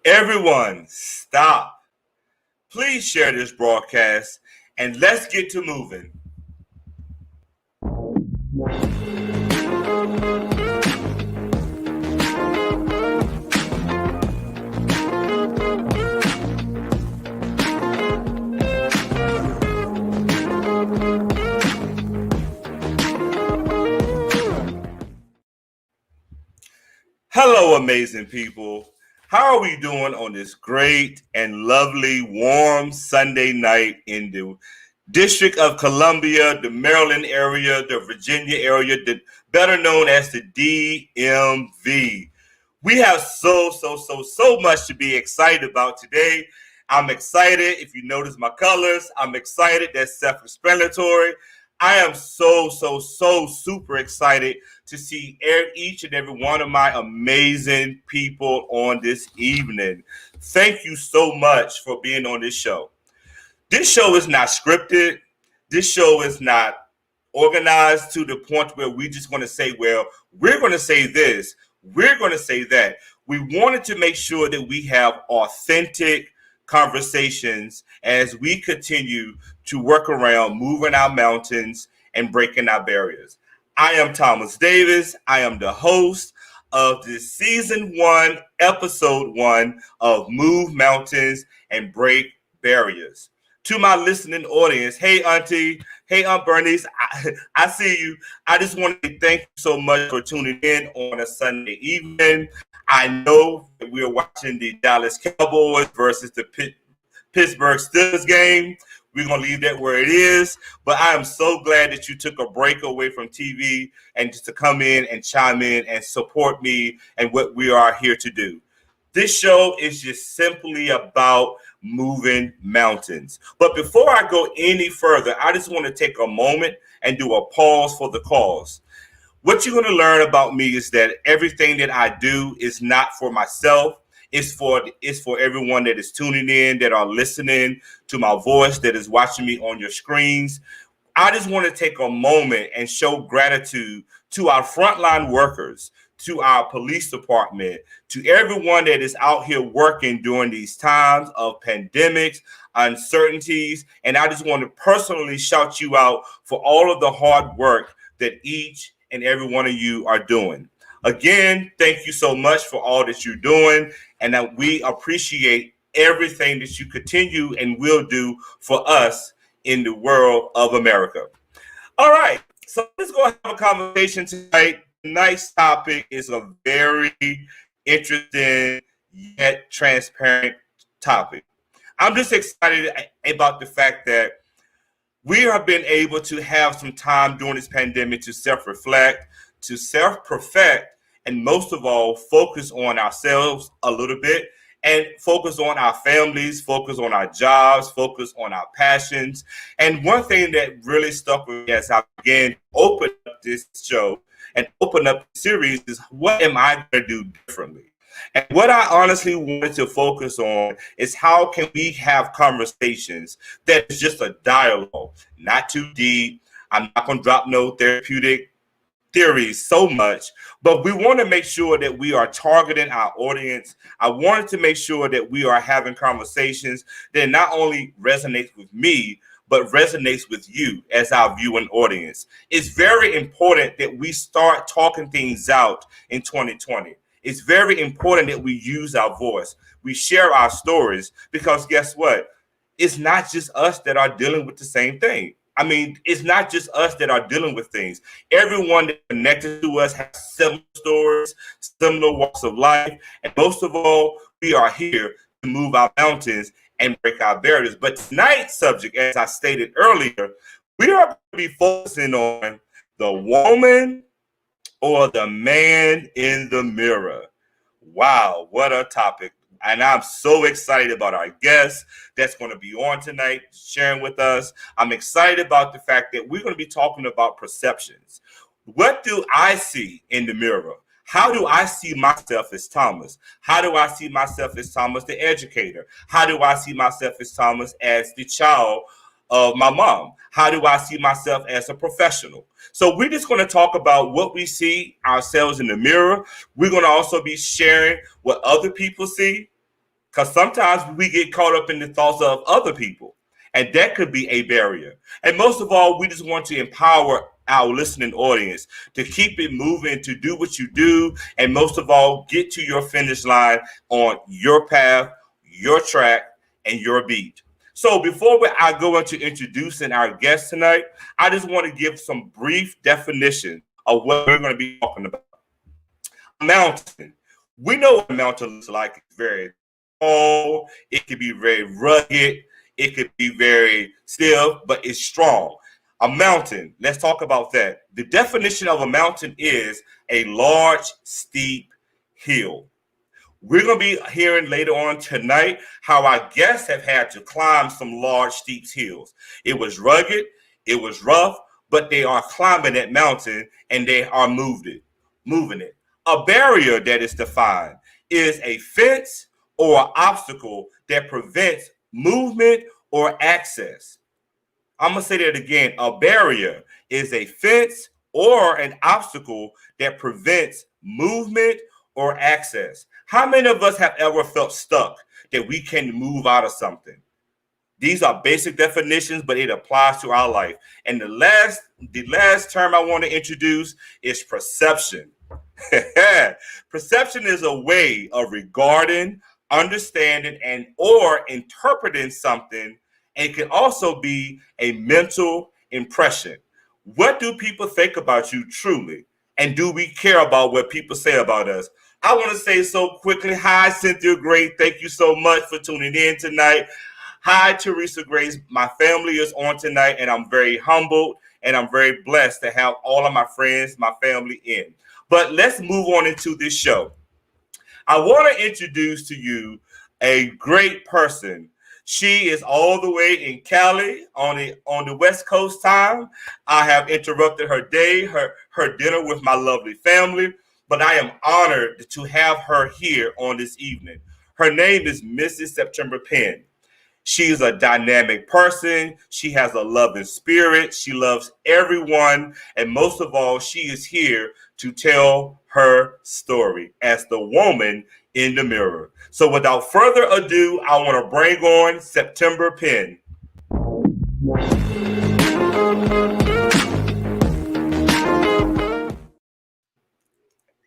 Everyone, stop. Please share this broadcast and let's get to moving. Hello, amazing people. How are we doing on this great and lovely warm Sunday night in the District of Columbia, the Maryland area, the Virginia area, better known as the DMV? We have so much to be excited about today. I'm excited. If you notice my colors, I'm excited. That's self-explanatory. I am so super excited to see each and every one of my amazing people on this evening. Thank you so much for being on this show. This show is not scripted. This show is not organized to the point where we just want to say, well, we're going to say this, we're going to say that. We wanted to make sure that we have authentic conversations as we continue to work around moving our mountains and breaking our barriers. I am Thomas Davis. I am the host of this season 1, episode 1 of Move Mountains and Break Barriers. To my listening audience, hey Auntie, hey Aunt Bernice, I see you. I just want to thank you so much for tuning in on a Sunday evening. I know that we're watching the Dallas Cowboys versus the Pittsburgh Steelers game. We're going to leave that where it is. But I am so glad that you took a break away from TV and just to come in and chime in and support me and what we are here to do. This show is just simply about moving mountains. But before I go any further, I just want to take a moment and do a pause for the cause. What you're going to learn about me is that everything that I do is not for myself. It's for everyone that is tuning in, that are listening to my voice, that is watching me on your screens. I just want to take a moment and show gratitude to our frontline workers, to our police department, to everyone that is out here working during these times of pandemics, uncertainties. And I just want to personally shout you out for all of the hard work that each and every one of you are doing. Again, thank you so much for all that you're doing, and that we appreciate everything that you continue and will do for us in the world of America. All right, so let's go have a conversation tonight. Tonight's topic is a very interesting yet transparent topic. I'm just excited about the fact that we have been able to have some time during this pandemic to self-reflect, to self-perfect, and most of all, focus on ourselves a little bit and focus on our families, focus on our jobs, focus on our passions. And one thing that really stuck with me as I began to open up this show and open up the series is, what am I going to do differently? And what I honestly wanted to focus on is how can we have conversations that is just a dialogue, not too deep. I'm not going to drop no therapeutic theories so much, but we want to make sure that we are targeting our audience. I wanted to make sure that we are having conversations that not only resonates with me, but resonates with you as our viewing audience. It's very important that we start talking things out in 2020. It's very important that we use our voice. We share our stories, because guess what? It's not just us that are dealing with the same thing. I mean, it's not just us that are dealing with things. Everyone that connected to us has similar stories, similar walks of life. And most of all, we are here to move our mountains and break our barriers. But tonight's subject, as I stated earlier, we are going to be focusing on the woman or the man in the mirror. Wow, what a topic. And I'm so excited about our guest that's going to be on tonight, sharing with us. I'm excited about the fact that we're going to be talking about perceptions. What do I see in the mirror? How do I see myself as Thomas? How do I see myself as Thomas, the educator? How do I see myself as Thomas as the child of my mom? How do I see myself as a professional? So we're just going to talk about what we see ourselves in the mirror. We're going to also be sharing what other people see. because sometimes we get caught up in the thoughts of other people, and that could be a barrier. And most of all, we just want to empower our listening audience to keep it moving, to do what you do, and most of all, get to your finish line on your path, your track, and your beat. So before I go into introducing our guest tonight, I just want to give some brief definition of what we're going to be talking about. A mountain. We know what a mountain looks like. It's very tall. It can be very rugged. It could be very stiff, but it's strong. A mountain, let's talk about that. The definition of a mountain is a large, steep hill. We're going to be hearing later on tonight how our guests have had to climb some large, steep hills. It was rugged, it was rough, but they are climbing that mountain and they are moving it. A barrier that is defined is a fence or an obstacle that prevents movement or access. I'm going to say that again. A barrier is a fence or an obstacle that prevents movement or access. How many of us have ever felt stuck that we can move out of something? These are basic definitions, but it applies to our life. And the last term I want to introduce is perception. Perception is a way of regarding, understanding, and or interpreting something. And it can also be a mental impression. What do people think about you truly? And do we care about what people say about us? I want to say so quickly, hi, Cynthia Gray. Thank you so much for tuning in tonight. Hi, Teresa Grace. My family is on tonight, and I'm very humbled, and I'm very blessed to have all of my friends, my family in. But let's move on into this show. I want to introduce to you a great person. She is all the way in Cali on the West Coast time. I have interrupted her day, her dinner with my lovely family, but I am honored to have her here on this evening. Her name is Mrs. September Penn. She is a dynamic person. She has a loving spirit. She loves everyone. And most of all, she is here to tell her story as the woman in the mirror. So without further ado, I want to bring on September Penn.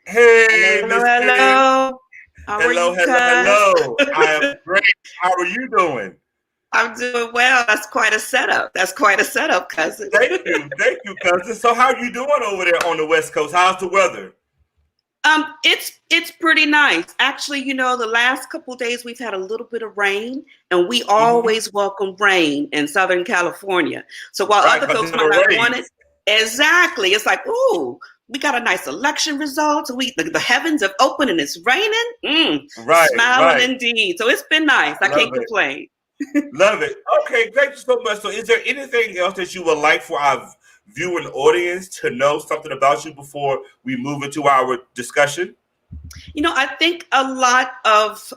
Hey, Hello, Miss hello. How are you, hello. I am great. How are you doing? I'm doing well. That's quite a setup. Cousin. Thank you, cousin. So how are you doing over there on the West Coast? How's the weather? It's pretty nice. Actually, the last couple of days we've had a little bit of rain, and we always welcome rain in Southern California. So while other folks might not want it, exactly, it's like, ooh, we got a nice election result. The heavens have opened and it's raining. Smiling indeed. So it's been nice. I can't complain. Love it. Okay, thank you so much. So is there anything else that you would like for our viewing audience to know something about you before we move into our discussion? I think a lot of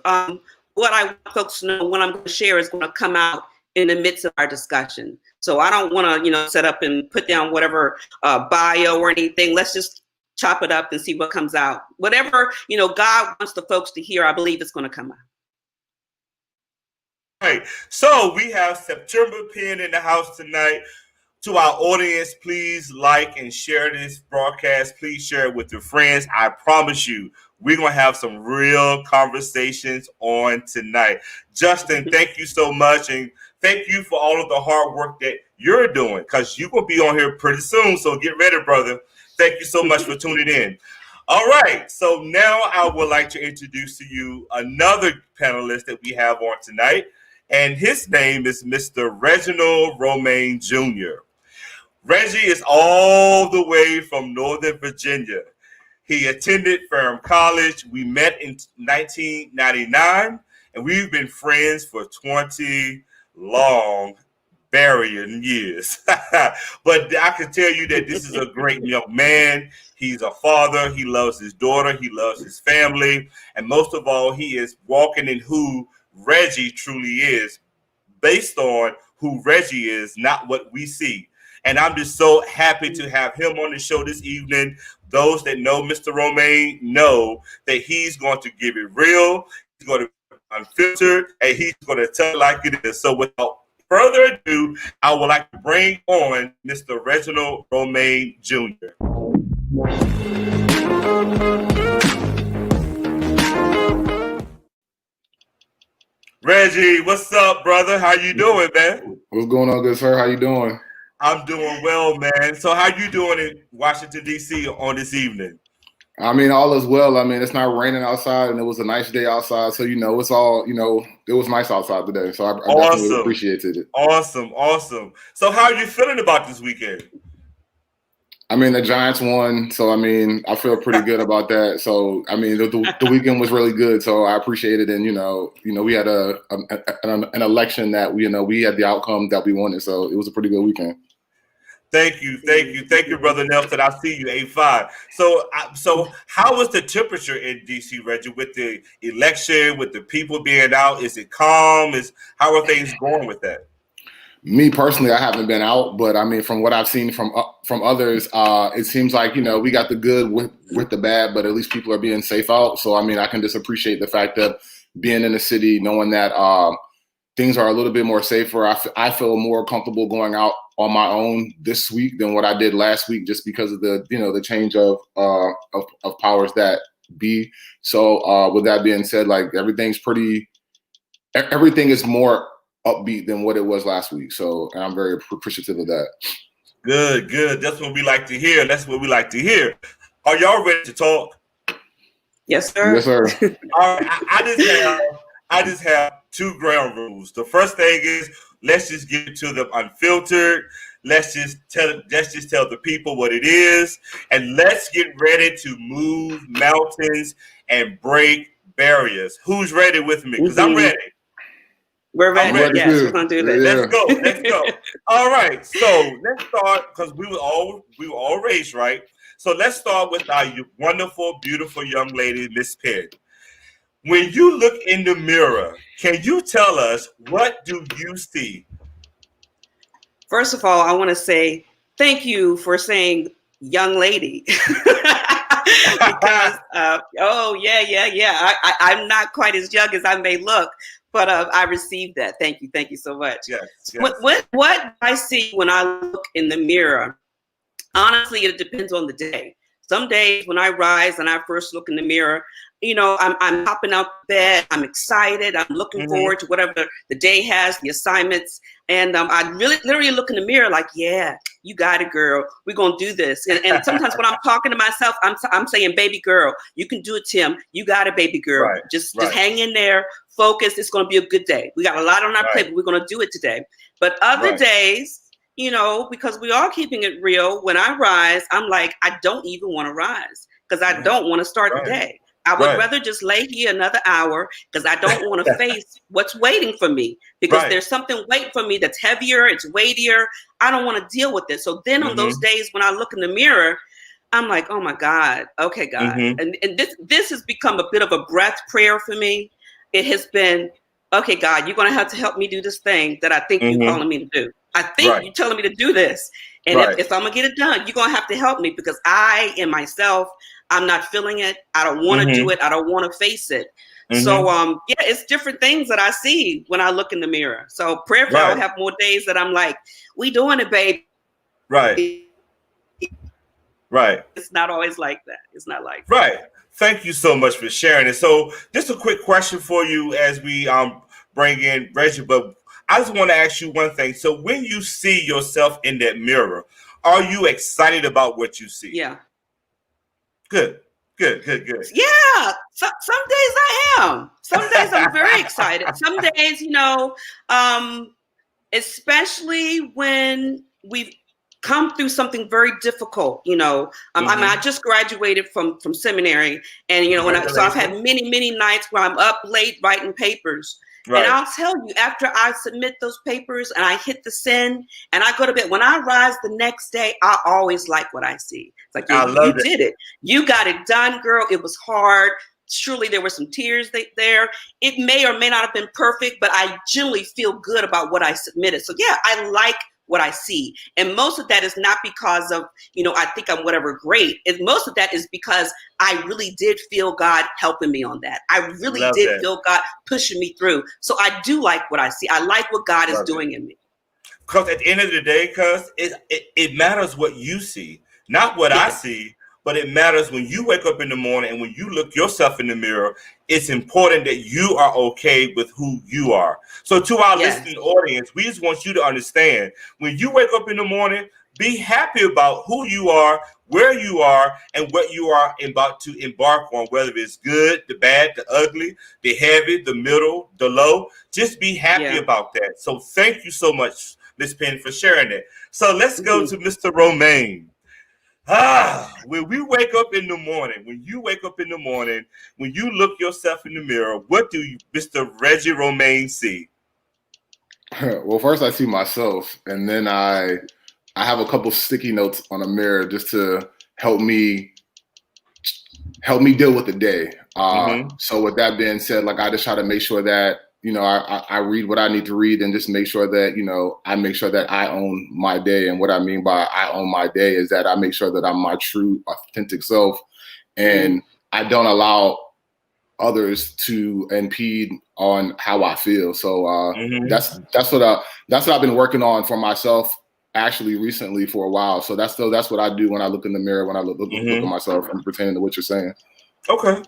what I want folks to know, what I'm going to share, is going to come out in the midst of our discussion. So I don't want to, set up and put down whatever bio or anything. Let's just chop it up and see what comes out. Whatever, God wants the folks to hear, I believe it's going to come out. Right. So we have September Penn in the house tonight. To our audience, please like and share this broadcast. Please share it with your friends. I promise you, we're going to have some real conversations on tonight. Justin, thank you so much. And thank you for all of the hard work that you're doing, because you're going to be on here pretty soon. So get ready, brother. Thank you so much for tuning in. All right. So now I would like to introduce to you another panelist that we have on tonight. And his name is Mr. Reggie Romaine Jr. Reggie is all the way from Northern Virginia. He attended Ferrum College. We met in 1999, and we've been friends for 20 long burying years. But I can tell you that this is a great young man. He's a father. He loves his daughter. He loves his family. And most of all, he is walking in who Reggie truly is, based on who Reggie is, not what we see. And I'm just so happy to have him on the show this evening. Those that know Mr. Romaine know that he's going to give it real. He's going to Unfiltered, and he's going to tell it like it is. So without further ado, I would like to bring on Mr. Reggie Romaine Jr. Reggie, what's up, brother? How you doing, man? What's going on, good sir? How you doing? I'm doing well, man. So how you doing in Washington, D.C. on this evening? I mean, all is well. I mean, it's not raining outside, and it was a nice day outside. So, it's all, it was nice outside today. So I definitely appreciated it. Awesome. So how are you feeling about this weekend? I mean, the Giants won. So, I mean, I feel pretty good about that. So, I mean, the weekend was really good. So I appreciate it. And, we had an election that, we had the outcome that we wanted. So it was a pretty good weekend. Thank you, Brother Nelson. I see you, 8-5. So how was the temperature in D.C., Reggie, with the election, with the people being out? Is it calm? How are things going with that? Me personally, I haven't been out, but I mean, from what I've seen from others, it seems like we got the good with the bad, but at least people are being safe out. So I mean, I can just appreciate the fact that being in the city, knowing that things are a little bit more safer. I feel more comfortable going out on my own this week than what I did last week, just because of the change of powers that be. So with that being said, like everything is more upbeat than what it was last week. So I'm very appreciative of that. Good. That's what we like to hear. Are y'all ready to talk? Yes, sir. Yes, sir. All right. I just have two ground rules. The first thing is, let's just get to the unfiltered. Let's just tell the people what it is, and let's get ready to move mountains and break barriers. Who's ready with me? Because I'm ready. We're ready. Yes, we're gonna do this. Let's go. All right. So let's start, because we were all raised right. So let's start with our wonderful, beautiful young lady, Miss Penn. When you look in the mirror, can you tell us, what do you see? First of all, I want to say thank you for saying young lady. Because, I'm not quite as young as I may look, but I received that. Thank you so much. Yes. What I see when I look in the mirror, honestly, it depends on the day. Some days when I rise and I first look in the mirror, I'm hopping out of bed. I'm excited. I'm looking forward to whatever the day has, the assignments. And I literally look in the mirror like, yeah, you got it, girl. We're going to do this. And sometimes when I'm talking to myself, I'm saying, baby girl, you can do it, Tim. You got it, baby girl. Right, just hang in there. Focus. It's going to be a good day. We got a lot on our plate, but we're going to do it today. But other days, because we are keeping it real, when I rise, I'm like, I don't even want to rise because I don't want to start the day. I would rather just lay here another hour because I don't want to face what's waiting for me, because there's something waiting for me that's heavier, it's weightier. I don't want to deal with it. So then on those days when I look in the mirror, I'm like, oh my God, okay, God. And this has become a bit of a breath prayer for me. It has been, okay, God, you're going to have to help me do this thing that I think you're calling me to do. I think you're telling me to do this. And if I'm going to get it done, you're going to have to help me, because I in myself, I'm not feeling it. I don't want to do it. I don't want to face it. So, it's different things that I see when I look in the mirror. So prayerfully, I'll have more days that I'm like, we doing it, babe. Right. It's not always like that. It's not like that. Right. Thank you so much for sharing it. So just a quick question for you as we bring in Reggie, but I just want to ask you one thing. So when you see yourself in that mirror, are you excited about what you see? Yeah. Good. Yeah. Some days I am. Some days I'm very excited. Some days, especially when we've come through something very difficult, I just graduated from seminary, and so I've had many nights where I'm up late writing papers. And I'll tell you, after I submit those papers and I hit the send and I go to bed, when I rise the next day, I always like what I see. It's like, you did it. You got it done, girl. It was hard. Surely there were some tears there. It may or may not have been perfect, but I generally feel good about what I submitted. So yeah, I like what I see. And most of that is not because of, I think I'm whatever great. Most of that is because I really did feel God helping me on that. I really did feel God pushing me through. So I do like what I see. I like what God is doing in me. Because at the end of the day, it matters what you see, not what I see, but it matters when you wake up in the morning and when you look yourself in the mirror. It's important that you are okay with who you are. So to our listening audience, we just want you to understand, when you wake up in the morning, be happy about who you are, where you are, and what you are about to embark on, whether it's good, the bad, the ugly, the heavy, the middle, the low. Just be happy about that. So thank you so much, Ms. Penn, for sharing it. So let's go to Mr. Romaine. When we wake up in the morning, when you wake up in the morning, when you look yourself in the mirror, what do you, Mr. Reggie Romaine, see? Well, first I see myself, and then I have a couple sticky notes on a mirror just to help me deal with the day. So with that being said, like, I just try to make sure that, I read what I need to read and just make sure that, I make sure that I own my day. And what I mean by I own my day is that I make sure that I'm my true, authentic self, and I don't allow others to impede on how I feel. So that's what I've been working on for myself actually recently for a while. So that's what I do when I look in the mirror, when I look at myself, and pertaining to what you're saying. Okay.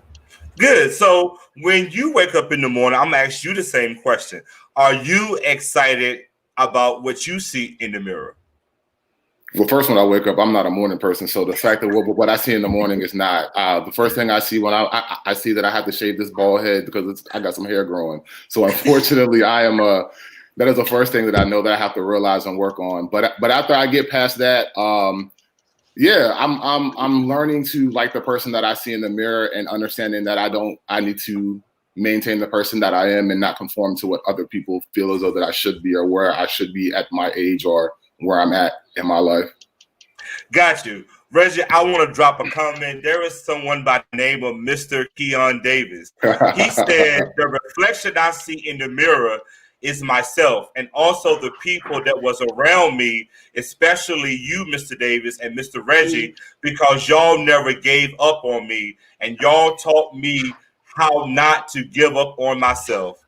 Good. So when you wake up in the morning, I'm going to ask you the same question. Are you excited about what you see in the mirror? Well, first, when I wake up, I'm not a morning person. So the fact that what I see in the morning is not the first thing I see when I see that I have to shave this bald head because I got some hair growing. So unfortunately, that is the first thing that I know that I have to realize and work on. But after I get past that, I'm learning to like the person that I see in the mirror and understanding that I need to maintain the person that I am and not conform to what other people feel as though that I should be or where I should be at my age or where I'm at in my life. Got you. Reggie, I want to drop a comment. There is someone by the name of Mr. Keon Davis. He said, the reflection I see in the mirror is myself and also the people that was around me, especially you, Mr. Davis and Mr. Reggie, because y'all never gave up on me and y'all taught me how not to give up on myself.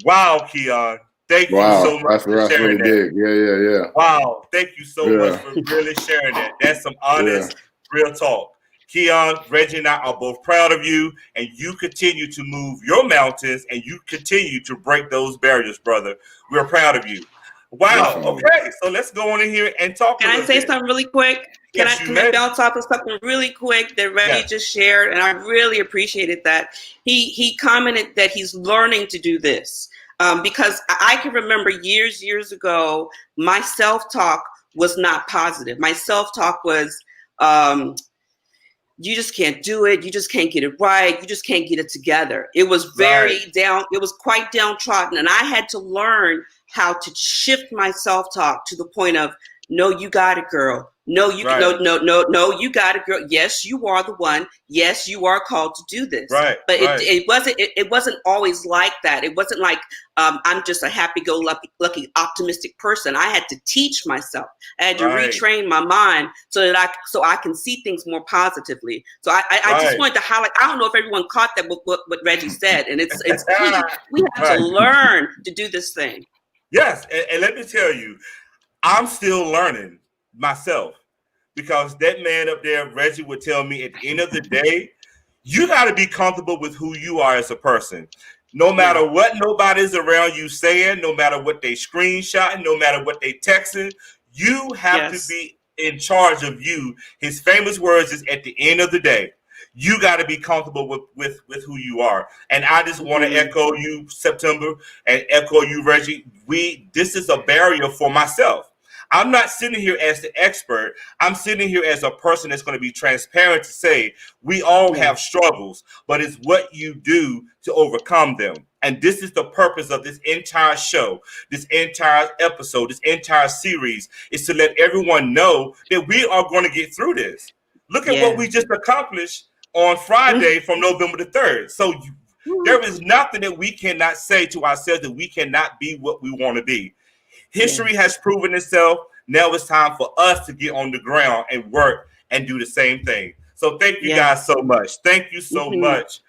Wow, Keon. Thank you so much for sharing that. Yeah. Wow. Thank you so much for really sharing that. That's some honest, real talk. Keon, Reggie, and I are both proud of you, and you continue to move your mountains, and you continue to break those barriers, brother. We're proud of you. Wow. Definitely. Okay, so let's go on in here and talk. Can I say something really quick? Can I bounce off of something really quick that Reggie just shared? And I really appreciated that. He commented that he's learning to do this. Because I can remember years ago, my self-talk was not positive. My self-talk was, you just can't do it. You just can't get it right. You just can't get it together. It was it was quite downtrodden. And I had to learn how to shift my self-talk to the point of, no, you got it, girl. No, you no, you got it, girl. Yes, you are the one. Yes, you are called to do this. But it wasn't always like that. It wasn't like I'm just a happy-go-lucky, optimistic person. I had to teach myself. I had to retrain my mind so I can see things more positively. So I just wanted to highlight. I don't know if everyone caught that what Reggie said, and it's key. We have to learn to do this thing. Yes, and let me tell you, I'm still learning myself, because that man up there, Reggie, would tell me at the end of the day, you got to be comfortable with who you are as a person. No matter what nobody's around you saying, no matter what they screenshotting, no matter what they texting, you have to be in charge of you. His famous words is, at the end of the day, you got to be comfortable with who you are. And I just want to echo you, September, and echo you, Reggie. This is a barrier for myself. I'm not sitting here as the expert. I'm sitting here as a person that's going to be transparent to say we all have struggles, but it's what you do to overcome them. And this is the purpose of this entire show, this entire episode, this entire series, is to let everyone know that we are going to get through this. Look at what we just accomplished on Friday from November the 3rd. So there is nothing that we cannot say to ourselves that we cannot be what we want to be. History has proven itself. Now it's time for us to get on the ground and work and do the same thing. So thank you guys so much. Thank you so much.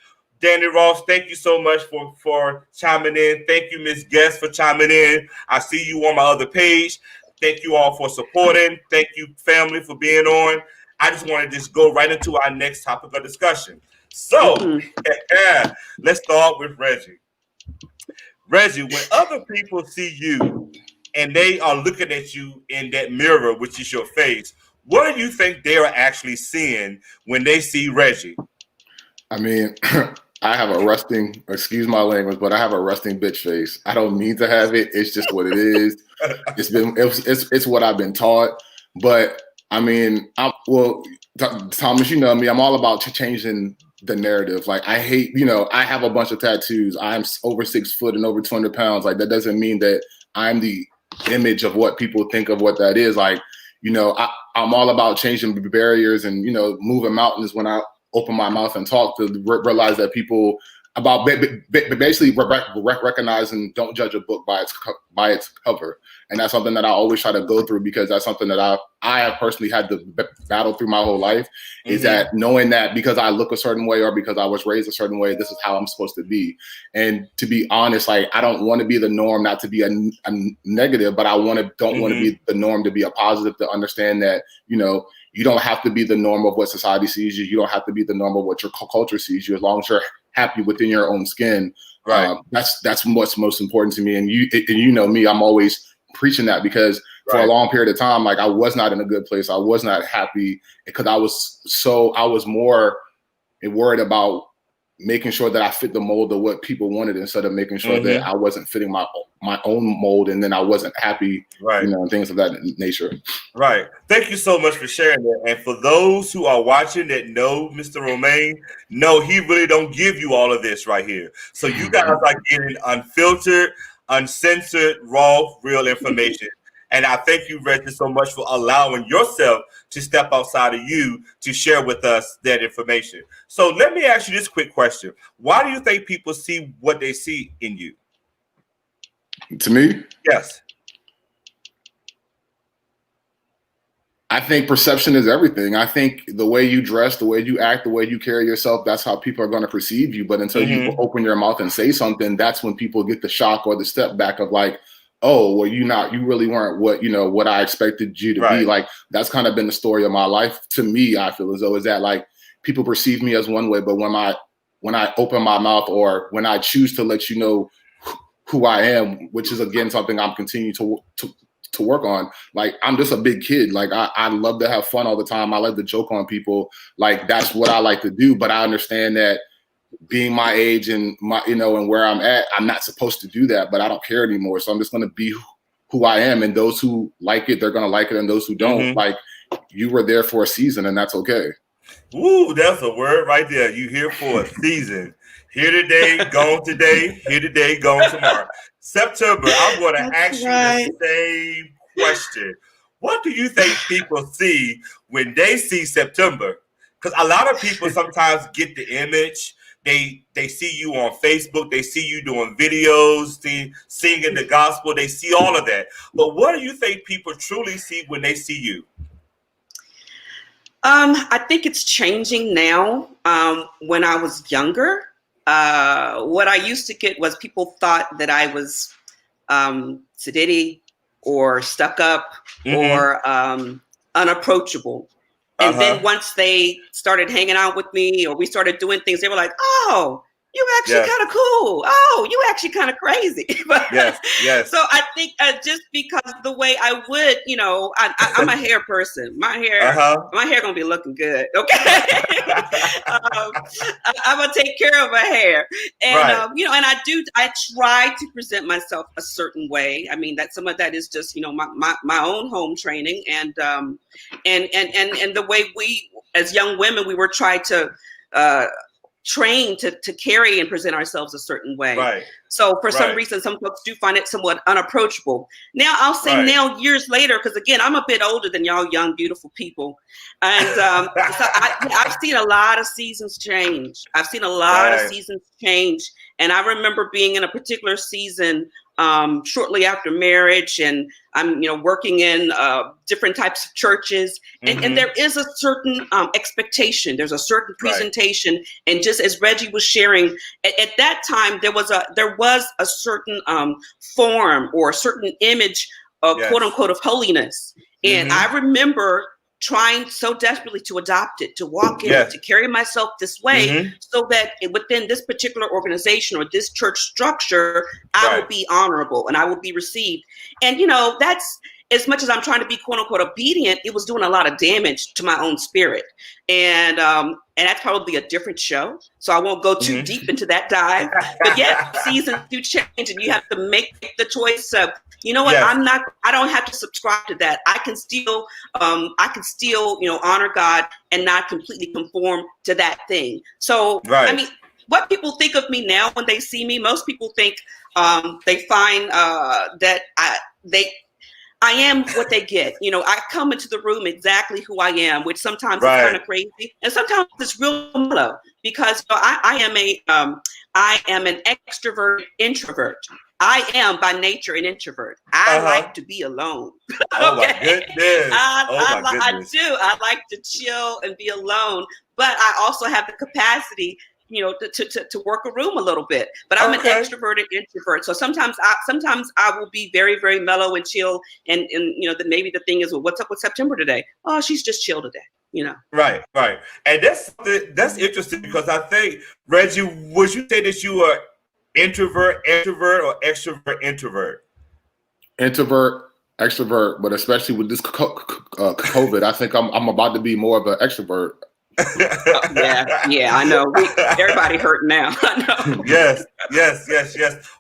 Danny Ross, thank you so much for chiming in. Thank you, Miss Guest, for chiming in. I see you on my other page. Thank you all for supporting. Thank you, family, for being on. I just want to just go right into our next topic of discussion. So let's start with Reggie. Reggie, when other people see you and they are looking at you in that mirror, which is your face, what do you think they are actually seeing when they see Reggie? I mean, I have a resting, excuse my language, but I have a resting bitch face. I don't mean to have it. It's just what it is. It's what I've been taught. But I mean, Thomas, you know me, I'm all about changing the narrative. Like, I hate, I have a bunch of tattoos. I'm over 6 foot and over 200 pounds. Like, that doesn't mean that I'm the image of what people think of what that is. Like, I'm all about changing barriers and, moving mountains when I open my mouth and talk, to realize that people about basically recognize and don't judge a book by its cover. And that's something that I always try to go through, because that's something that I have personally had to battle through my whole life, is that knowing that because I look a certain way or because I was raised a certain way, this is how I'm supposed to be. And to be honest, like, I don't want to be the norm, not to be a negative, but I don't want to be the norm to be a positive, to understand that, you don't have to be the norm of what society sees you. You don't have to be the norm of what your culture sees you, as long as you're happy within your own skin. Right. That's what's most important to me. And you know me, I'm always preaching that, because for a long period of time, like, I was not in a good place. I was not happy because I was more worried about making sure that I fit the mold of what people wanted, instead of making sure that I wasn't fitting my own mold, and then I wasn't happy, and things of that nature. Right. Thank you so much for sharing that. And for those who are watching that know Mr. Romaine, no, he really don't give you all of this right here. So you guys are getting unfiltered, uncensored, raw, real information. And I thank you, Reggie, so much for allowing yourself to step outside of you to share with us that information. So let me ask you this quick question. Why do you think people see what they see in you? To me? Yes. I think perception is everything. I think the way you dress, the way you act, the way you carry yourself, that's how people are going to perceive you. But until you open your mouth and say something, that's when people get the shock or the step back of like, oh, well, you really weren't what I expected you to be. Like, that's kind of been the story of my life. To me, I feel as though, is that, like, people perceive me as one way, but when I open my mouth, or when I choose to let you know who I am, which is again something I'm continuing to work on. Like, I'm just a big kid. Like, I love to have fun all the time. I like to joke on people. Like, that's what I like to do. But I understand that being my age and my, and where I'm at, I'm not supposed to do that, but I don't care anymore. So I'm just going to be who I am. And those who like it, they're going to like it. And those who don't, like, you were there for a season, and that's okay. Ooh, that's a word right there. You here for a season. Here today, gone today. Here today, gone tomorrow. September, I'm going to ask you the same question. What do you think people see when they see September? Because a lot of people sometimes get the image. They see you on Facebook. They see you doing videos, singing the gospel. They see all of that. But what do you think people truly see when they see you? I think it's changing now. When I was younger, what I used to get was people thought that I was sedity or stuck up or unapproachable. And then once they started hanging out with me, or we started doing things, they were like, oh, you actually kind of cool. Oh, you actually kind of crazy. Yes. So I think just because the way I would, I'm a hair person. My hair gonna be looking good. Okay. I'm gonna take care of my hair, and and I try to present myself a certain way. I mean, that some of that is just my own home training, and the way we as young women we were trying to trained to carry and present ourselves a certain way. Right. So for some reason, some folks do find it somewhat unapproachable. Now, I'll say now, years later, because again, I'm a bit older than y'all young, beautiful people. And so I've seen a lot of seasons change. And I remember being in a particular season shortly after marriage, and I'm, working in different types of churches, and there is a certain expectation. There's a certain presentation, and just as Reggie was sharing, at that time there was a certain form or a certain image, quote unquote, of holiness, and I remember trying so desperately to adopt it, to walk in it, to carry myself this way, so that within this particular organization or this church structure, I will be honorable and I will be received. And, that's, as much as I'm trying to be quote unquote obedient, it was doing a lot of damage to my own spirit. And that's probably a different show, so I won't go too deep into that dive. But seasons do change, and you have to make the choice of, you know what, I don't have to subscribe to that. I can still honor God and not completely conform to that thing. So, I mean, what people think of me now when they see me, most people think they find that I am what they get. I come into the room exactly who I am, which sometimes is kind of crazy, and sometimes it's real mellow, because I am an extrovert introvert. I am by nature an introvert. I like to be alone. Oh my goodness! I do. I like to chill and be alone, but I also have the capacity, to work a room a little bit. But I'm an extroverted introvert. So sometimes I will be very, very mellow and chill. And maybe the thing is, well, what's up with September today? Oh, she's just chill today. Right. And that's interesting, because I think, Reggie, would you say that you are introvert, extrovert, or extrovert, introvert? Introvert, extrovert, but especially with this COVID, I think I'm about to be more of an extrovert. I know. Everybody hurt now. I know. Yes.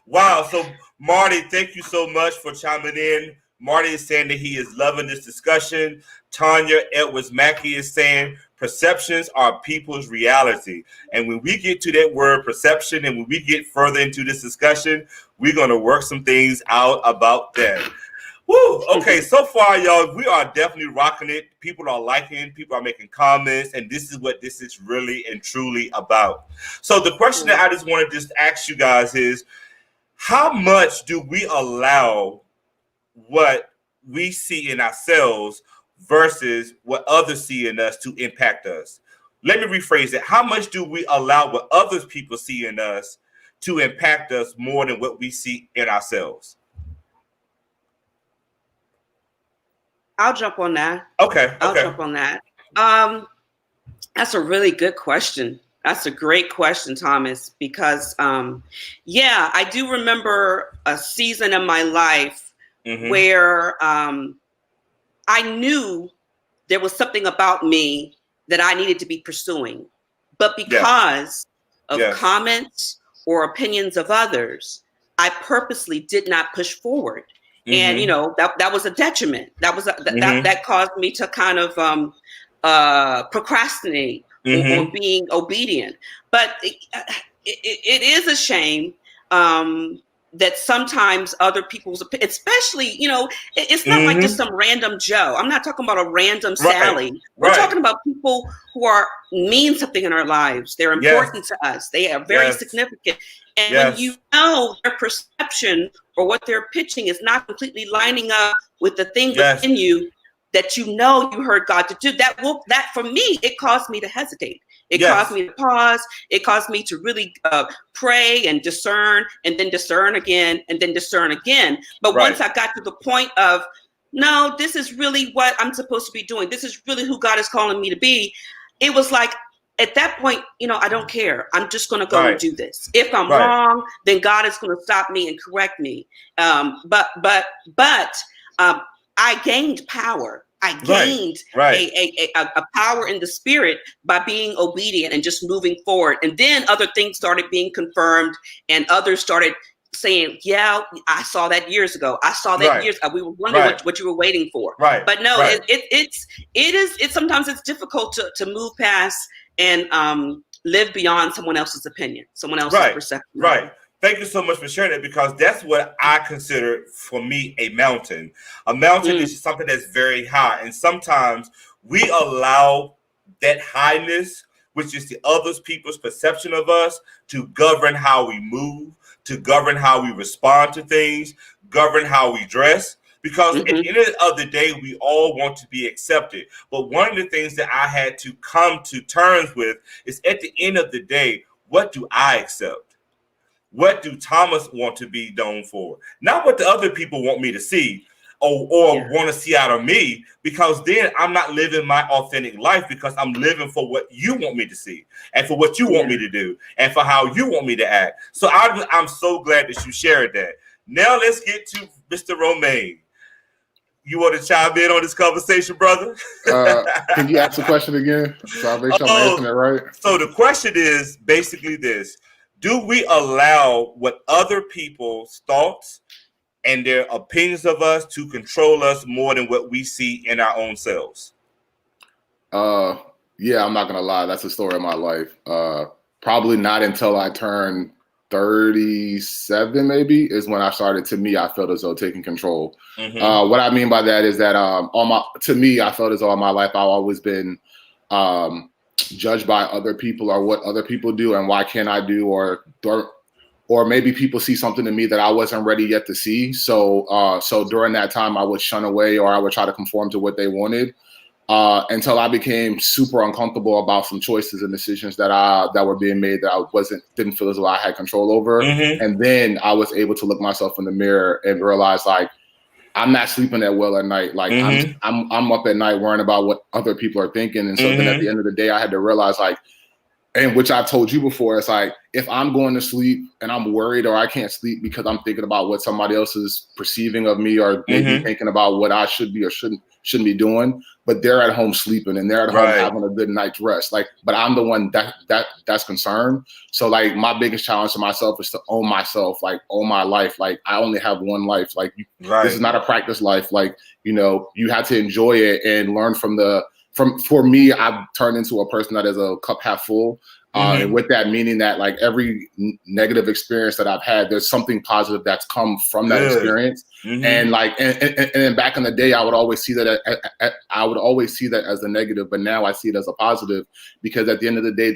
Wow. So, Marty, thank you so much for chiming in. Marty is saying that he is loving this discussion. Tanya Edwards Mackey is saying perceptions are people's reality. And when we get to that word perception, and when we get further into this discussion, we're going to work some things out about that. Woo! Okay, so far, y'all, we are definitely rocking it. People are liking, people are making comments, and this is what this is really and truly about. So the question that I just want to just ask you guys is, how much do we allow what we see in ourselves versus what others see in us to impact us? Let me rephrase it. How much do we allow what other people see in us to impact us more than what we see in ourselves? I'll jump on that. Okay. I'll jump on that. That's a really good question. That's a great question, Thomas, because I do remember a season in my life where I knew there was something about me that I needed to be pursuing, but because of comments or opinions of others, I purposely did not push forward. And that was a detriment. That caused me to kind of procrastinate or being obedient. But it is a shame that sometimes other people's, especially, it's not like just some random Joe. I'm not talking about a random Sally. We're talking about people who mean something in our lives. They're important to us. They are very significant. And when you know their perception or what they're pitching is not completely lining up with the thing within you that you heard God to do, that for me, it caused me to hesitate. It caused me to pause. It caused me to really pray and discern, and then discern again, and then discern again. But once I got to the point of, no, this is really what I'm supposed to be doing. This is really who God is calling me to be. It was like, at that point, I don't care. I'm just going to go and do this. If I'm wrong, then God is going to stop me and correct me. But I gained power. I gained a power in the spirit by being obedient and just moving forward. And then other things started being confirmed, and others started saying, yeah, I saw that years ago. I saw that years ago. We were wondering what you were waiting for. But no, it's sometimes it's difficult to move past and live beyond someone else's opinion, someone else's perception. Thank you so much for sharing it, because that's what I consider, for me, a mountain. A mountain is something that's very high. And sometimes we allow that highness, which is the other people's perception of us, to govern how we move, to govern how we respond to things, govern how we dress. Because at the end of the day, we all want to be accepted. But one of the things that I had to come to terms with is, at the end of the day, what do I accept? What do Thomas want to be known for? Not what the other people want me to see or want to see out of me, because then I'm not living my authentic life, because I'm living for what you want me to see and for what you want me to do and for how you want me to act. So I'm so glad that you shared that. Now let's get to Mr. Romaine. You want to chime in on this conversation, brother? Can you ask the question again? So I'll make sure I'm answering it right. So the question is basically this. Do we allow what other people's thoughts and their opinions of us to control us more than what we see in our own selves? Yeah, I'm not going to lie. That's the story of my life. Probably not until I turned 37 maybe is when I started, to me, I felt as though taking control. What I mean by that is that to me, I felt as though all my life I've always been judged by other people or what other people do and why can't I do, or maybe people see something in me that I wasn't ready yet to see. So during that time I would shun away, or I would try to conform to what they wanted. Until I became super uncomfortable about some choices and decisions that were being made that I didn't feel as though I had control over. And then I was able to look myself in the mirror and realize, like, I'm not sleeping that well at night. Like I'm up at night worrying about what other people are thinking. And so then at the end of the day, I had to realize, like, and which I told you before, it's like, if I'm going to sleep and I'm worried or I can't sleep because I'm thinking about what somebody else is perceiving of me, or maybe thinking about what I should be or shouldn't be doing, but they're at home sleeping and they're at home having a good night's rest. Like, but I'm the one that's concerned. So like my biggest challenge to myself is to own myself, like own my life. Like I only have one life. Like this is not a practice life. Like, you know, you have to enjoy it and learn for me, I've turned into a person that is a cup half full. And with that, meaning that like every negative experience that I've had, there's something positive that's come from that experience. And like, and then back in the day, I would always see that as a negative, but now I see it as a positive, because at the end of the day,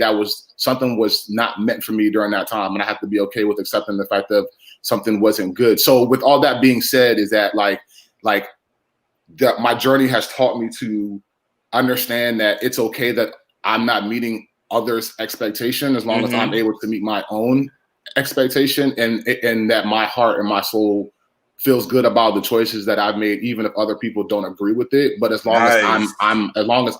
something was not meant for me during that time. And I have to be okay with accepting the fact that something wasn't good. So with all that being said, is that my journey has taught me to understand that it's okay that I'm not meeting others' expectation, as long as I'm able to meet my own expectation, and that my heart and my soul feels good about the choices that I've made, even if other people don't agree with it. But as long as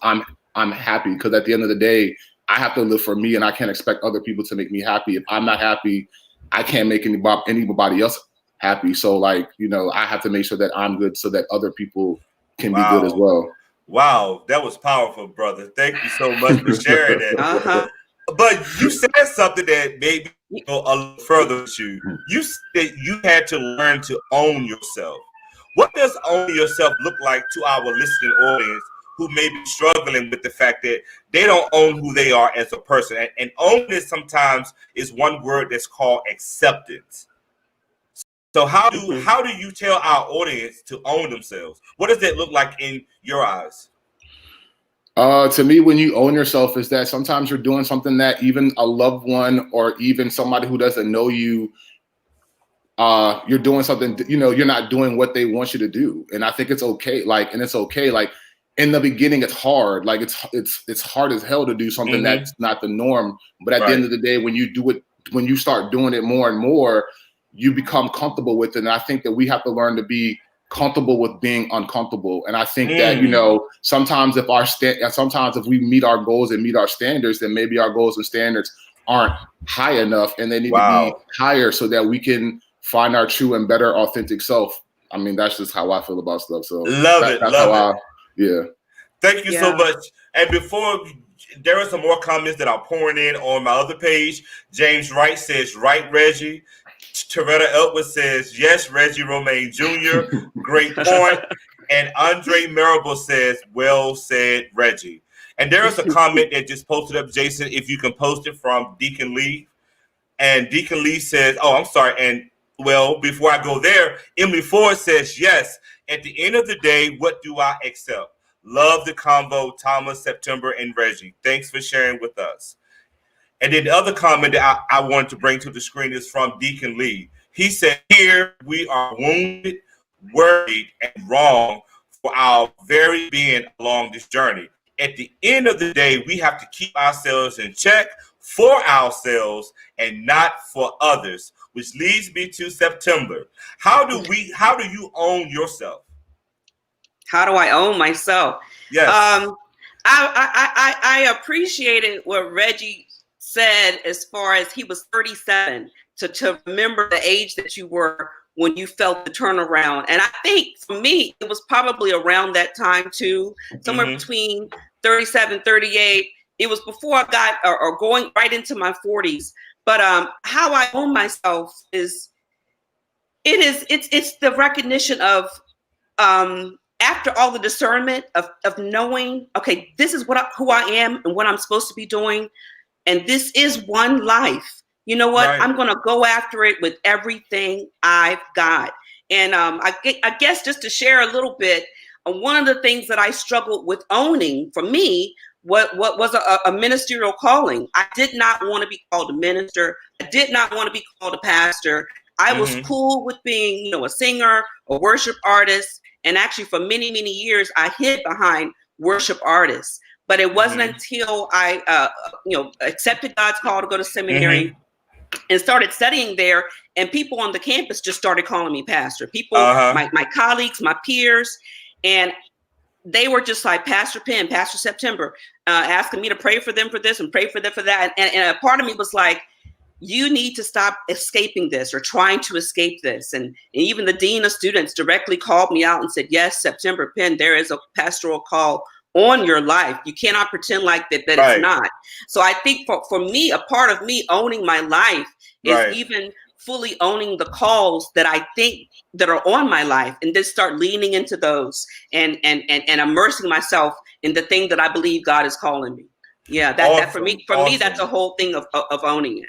I'm happy, because at the end of the day, I have to live for me, and I can't expect other people to make me happy. If I'm not happy, I can't make anybody else happy. So like, you know, I have to make sure that I'm good so that other people can be good as well. Wow, that was powerful, brother. Thank you so much for sharing that. But you said something that made me go a little further with you. You said you had to learn to own yourself. What does own yourself look like to our listening audience who may be struggling with the fact that they don't own who they are as a person? And own this sometimes is one word that's called acceptance. So how do you tell our audience to own themselves? What does that look like in your eyes? To me, when you own yourself, is that sometimes you're doing something that even a loved one or even somebody who doesn't know you, you're doing something, you know, you're not doing what they want you to do. And I think it's okay. Like, and it's okay. Like in the beginning, it's hard. Like it's hard as hell to do something that's not the norm. But at the end of the day, when you do it, when you start doing it more and more, you become comfortable with it. And I think that we have to learn to be comfortable with being uncomfortable. And I think that, you know, sometimes if we meet our goals and meet our standards, then maybe our goals and standards aren't high enough, and they need to be higher so that we can find our true and better authentic self. I mean, that's just how I feel about stuff. So love it. Thank you so much. And before there are some more comments that are pouring in on my other page. James Wright says, right, Reggie. Toretta Elwood says, yes, Reggie Romaine Jr., great point. And Andre Marable says, well said, Reggie. And there is a comment that just posted up, Jason, if you can post it, from Deacon Lee. And Deacon Lee says, oh, I'm sorry. And well, before I go there, Emily Ford says, yes, at the end of the day, what do I accept? Love the convo, Thomas, September, and Reggie. Thanks for sharing with us. And then the other comment that I wanted to bring to the screen is from Deacon Lee. He said, here we are wounded, worried, and wrong for our very being along this journey. At the end of the day, we have to keep ourselves in check for ourselves and not for others, which leads me to September. How do you own yourself? How do I own myself? Yes. I appreciated what Reggie said as far as he was 37 to remember the age that you were when you felt the turnaround. And I think for me, it was probably around that time too, somewhere between 37, 38. It was before I got or going right into my 40s. But how I own myself is it's the recognition of after all the discernment of knowing, okay, this is who I am and what I'm supposed to be doing. And this is one life. You know what? Right. I'm going to go after it with everything I've got. And I guess just to share a little bit, one of the things that I struggled with owning for me what was a ministerial calling. I did not want to be called a minister. I did not want to be called a pastor. I was cool with being, a singer, a worship artist. And actually for many, many years, I hid behind worship artists. But it wasn't until I, accepted God's call to go to seminary and started studying there, and people on the campus just started calling me pastor. People, my colleagues, my peers, and they were just like, Pastor Penn, Pastor September, asking me to pray for them for this and pray for them for that. And a part of me was like, you need to stop escaping this or trying to escape this. And even the dean of students directly called me out and said, yes, September Penn, there is a pastoral call on your life. You cannot pretend like that right. It's not. So I think for me, a part of me owning my life is even fully owning the calls that I think that are on my life, and then start leaning into those and immersing myself in the thing that I believe God is calling me. Yeah, that for me, that's a whole thing of owning it.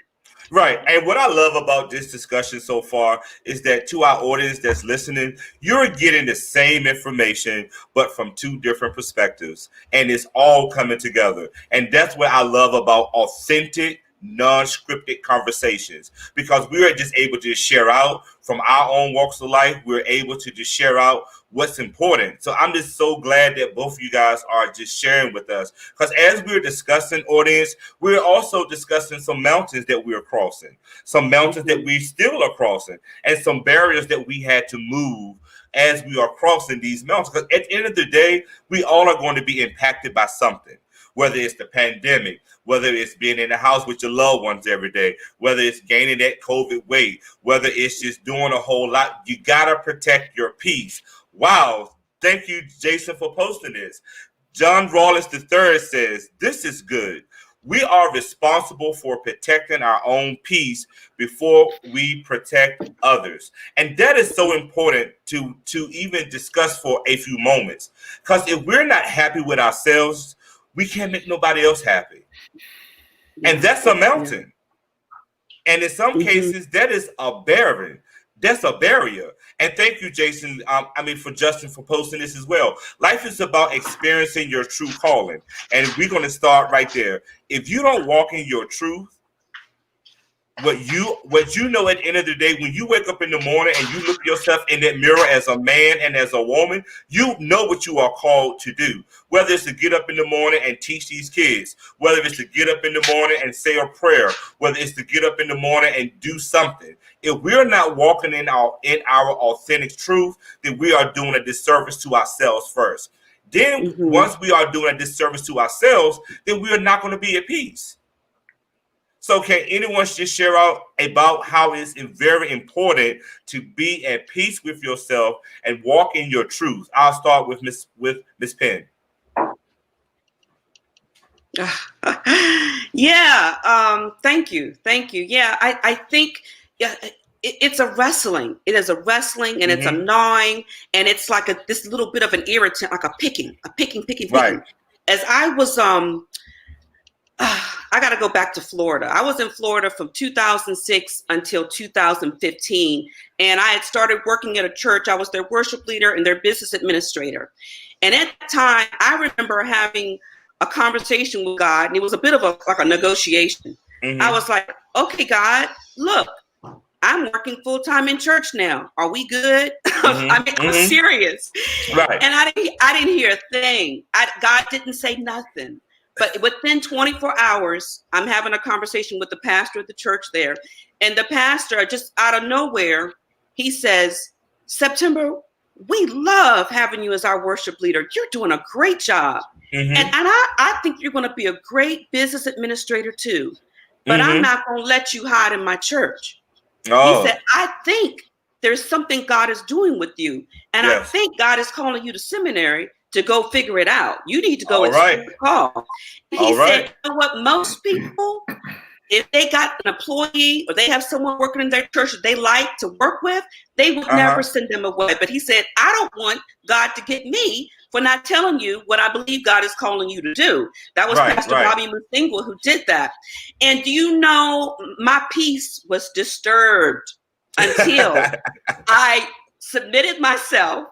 Right. And what I love about this discussion so far is that to our audience that's listening, you're getting the same information, but from two different perspectives. And it's all coming together. And that's what I love about authentic, non-scripted conversations, because we are just able to share out from our own walks of life. We're able to just share out what's important. So I'm just so glad that both of you guys are just sharing with us, because as we're discussing, audience, we're also discussing some mountains that we're crossing, some mountains that we still are crossing, and some barriers that we had to move as we are crossing these mountains. Because at the end of the day, we all are going to be impacted by something, whether it's the pandemic, whether it's being in the house with your loved ones every day, whether it's gaining that COVID weight, whether it's just doing a whole lot. You got to protect your peace. Wow. Thank you, Jason, for posting this. John Rawlins III says, this is good. We are responsible for protecting our own peace before we protect others. And that is so important to even discuss for a few moments. Because if we're not happy with ourselves, we can't make nobody else happy. And that's a mountain. And in some cases, that is a barrier. That's a barrier. And thank you, Jason. For Justin for posting this as well. Life is about experiencing your true calling. And we're going to start right there. If you don't walk in your truth, what you know at the end of the day, when you wake up in the morning and you look yourself in that mirror as a man and as a woman, you know what you are called to do. Whether it's to get up in the morning and teach these kids, whether it's to get up in the morning and say a prayer, whether it's to get up in the morning and do something. If we're not walking in our authentic truth, then we are doing a disservice to ourselves first. Then once we are doing a disservice to ourselves, then we are not going to be at peace. So can anyone just share out about how it's very important to be at peace with yourself and walk in your truth? I'll start with Miss Penn. Thank you. Yeah, I think it's a wrestling. It is a wrestling, and it's a gnawing, and it's like this little bit of an irritant, like a picking. Right. As I was I got to go back to Florida. I was in Florida from 2006 until 2015. And I had started working at a church. I was their worship leader and their business administrator. And at the time, I remember having a conversation with God, and it was a bit of like a negotiation. Mm-hmm. I was like, okay, God, look, I'm working full-time in church now. Are we good? Mm-hmm. I mean, I'm serious. Right. And I didn't hear a thing. God didn't say nothing. But within 24 hours, I'm having a conversation with the pastor of the church there. And the pastor, just out of nowhere, he says, September, we love having you as our worship leader. You're doing a great job. Mm-hmm. And I think you're going to be a great business administrator too. But mm-hmm. I'm not going to let you hide in my church. Oh. He said, I think there's something God is doing with you. And yes. I think God is calling you to seminary to go figure it out. You need to go and take the call. And he said, you know what? Most people, if they got an employee or they have someone working in their church that they like to work with, they would never send them away. But he said, I don't want God to get me for not telling you what I believe God is calling you to do. That was Pastor Bobby Muthingwa who did that. And do you know, my peace was disturbed until I submitted myself,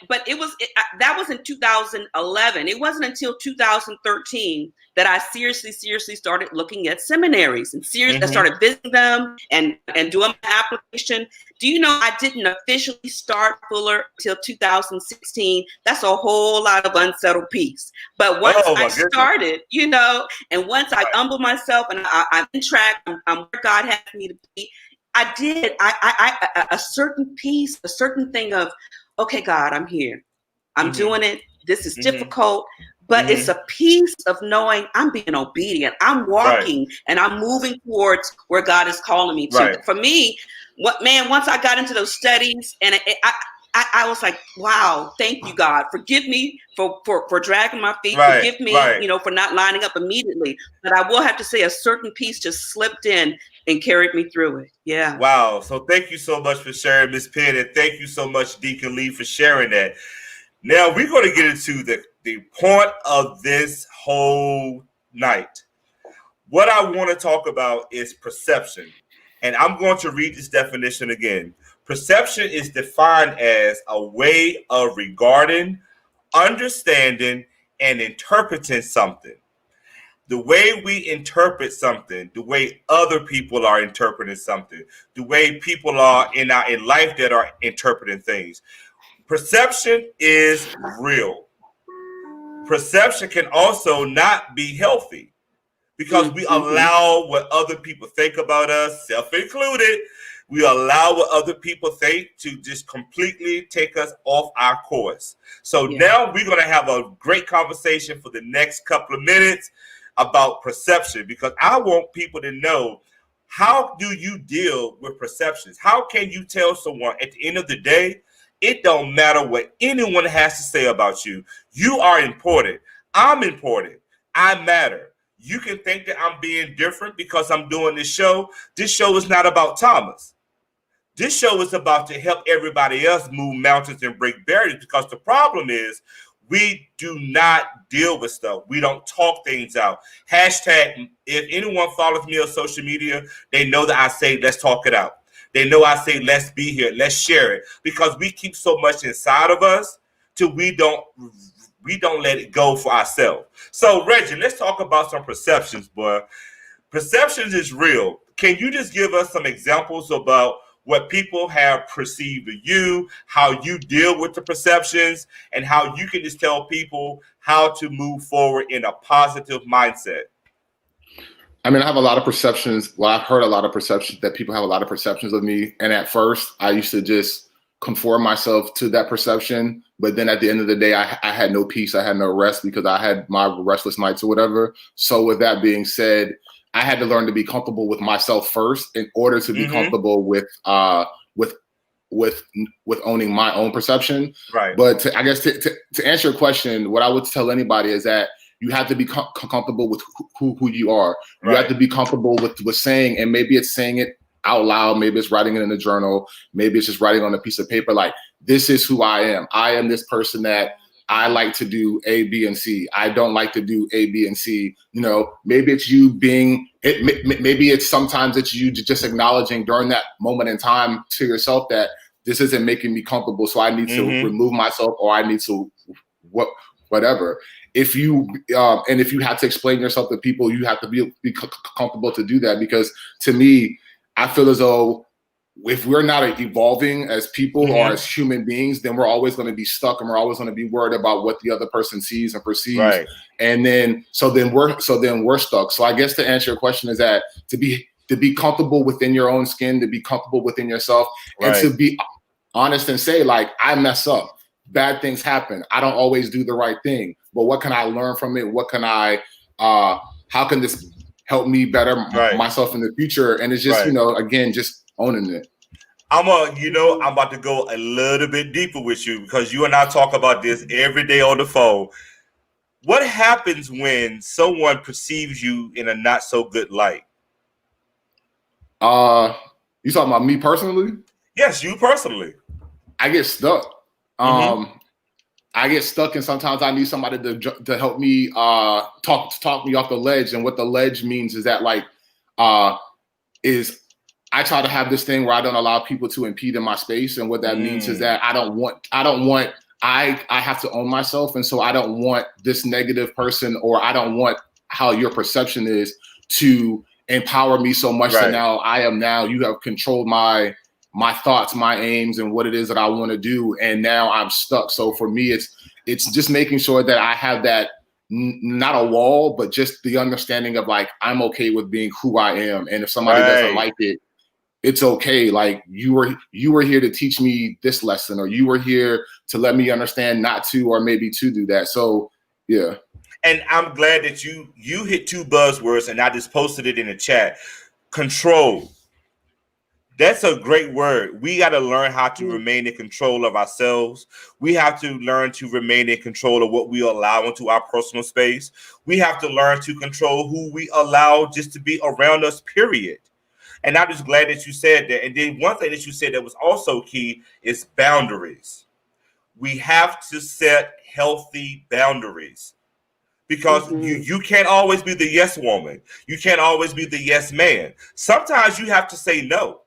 but that was in 2011. It wasn't until 2013 that I seriously started looking at seminaries and I started visiting them and doing my application. Do you know I didn't officially start Fuller until 2016? That's a whole lot of unsettled peace. But once I started, and once I humbled myself and I'm in track, I'm where God has me to be. I did. I a certain piece, a certain thing of, okay, God, I'm here. I'm doing it. This is difficult, but it's a piece of knowing I'm being obedient. I'm walking and I'm moving towards where God is calling me to. Right. For me, once I got into those studies and I was like, wow, thank you, God. Forgive me for dragging my feet. Right, forgive me, for not lining up immediately. But I will have to say a certain piece just slipped in and carried me through it. Yeah. Wow. So thank you so much for sharing, Ms. Penn, and thank you so much, Deacon Lee, for sharing that. Now we're going to get into the point of this whole night. What I want to talk about is perception. And I'm going to read this definition again. Perception is defined as a way of regarding, understanding, and interpreting something. The way we interpret something, the way other people are interpreting something, the way people are in life that are interpreting things. Perception is real. Perception can also not be healthy because we allow what other people think about us, self-included. We allow what other people think to just completely take us off our course. So now we're going to have a great conversation for the next couple of minutes about perception, because I want people to know, how do you deal with perceptions? How can you tell someone at the end of the day, it don't matter what anyone has to say about you. You are important. I'm important. I matter. You can think that I'm being different because I'm doing this show. This show is not about Thomas. This show is about to help everybody else move mountains and break barriers, because the problem is we do not deal with stuff. We don't talk things out. Hashtag, if anyone follows me on social media, they know that I say, let's talk it out. They know I say, let's be here, let's share it, because we keep so much inside of us till we don't let it go for ourselves. So, Reggie, let's talk about some perceptions, boy. Perceptions is real. Can you just give us some examples about what people have perceived of you, how you deal with the perceptions, and how you can just tell people how to move forward in a positive mindset? I mean, I have a lot of perceptions. Well, I've heard a lot of perceptions that people have a lot of perceptions of me. And at first, I used to just conform myself to that perception. But then at the end of the day, I had no peace. I had no rest because I had my restless nights or whatever. So with that being said, I had to learn to be comfortable with myself first in order to be comfortable with owning my own perception. Right. But I guess to answer your question, what I would tell anybody is that you have to be comfortable with who you are. You have to be comfortable with saying, and maybe it's saying it out loud, maybe it's writing it in a journal, maybe it's just writing on a piece of paper, like, this is who I am. I am this person that I like to do A, B, and C. I don't like to do A, B, and C. You know, maybe it's you being maybe it's sometimes it's you just acknowledging during that moment in time to yourself that this isn't making me comfortable, so I need to remove myself, or I need to whatever. If you and if you have to explain yourself to people, you have to be comfortable to do that, because to me, I feel as though if we're not evolving as people or as human beings, then we're always going to be stuck, and we're always going to be worried about what the other person sees and perceives. Right. And then we're stuck. So I guess to answer your question is that to be comfortable within your own skin, to be comfortable within yourself, and to be honest and say, like, I mess up. Bad things happen. I don't always do the right thing. But what can I learn from it? What can I how can this help me better myself in the future? And it's just, you know, again, just owning it. I'm about to go a little bit deeper with you, because you and I talk about this every day on the phone. What happens when someone perceives you in a not so good light? You talking about me personally? Yes, you personally. I get stuck. I get stuck, and sometimes I need somebody to help me talk me off the ledge. And what the ledge means is that, like, is I try to have this thing where I don't allow people to impede in my space. And what that means is that I have to own myself. And so I don't want this negative person, or I don't want how your perception is to empower me so much that now you have controlled my thoughts, my aims, and what it is that I want to do. And now I'm stuck. So for me, it's just making sure that I have that, not a wall, but just the understanding of, like, I'm okay with being who I am. And if somebody doesn't like it, it's okay. Like, you were here to teach me this lesson, or you were here to let me understand not to, or maybe to do that. So, yeah. And I'm glad that you hit two buzzwords, and I just posted it in the chat. Control. That's a great word. We got to learn how to remain in control of ourselves. We have to learn to remain in control of what we allow into our personal space. We have to learn to control who we allow just to be around us, period. And I'm just glad that you said that. And then one thing that you said that was also key is boundaries. We have to set healthy boundaries, because you can't always be the yes woman. You can't always be the yes man. Sometimes you have to say no.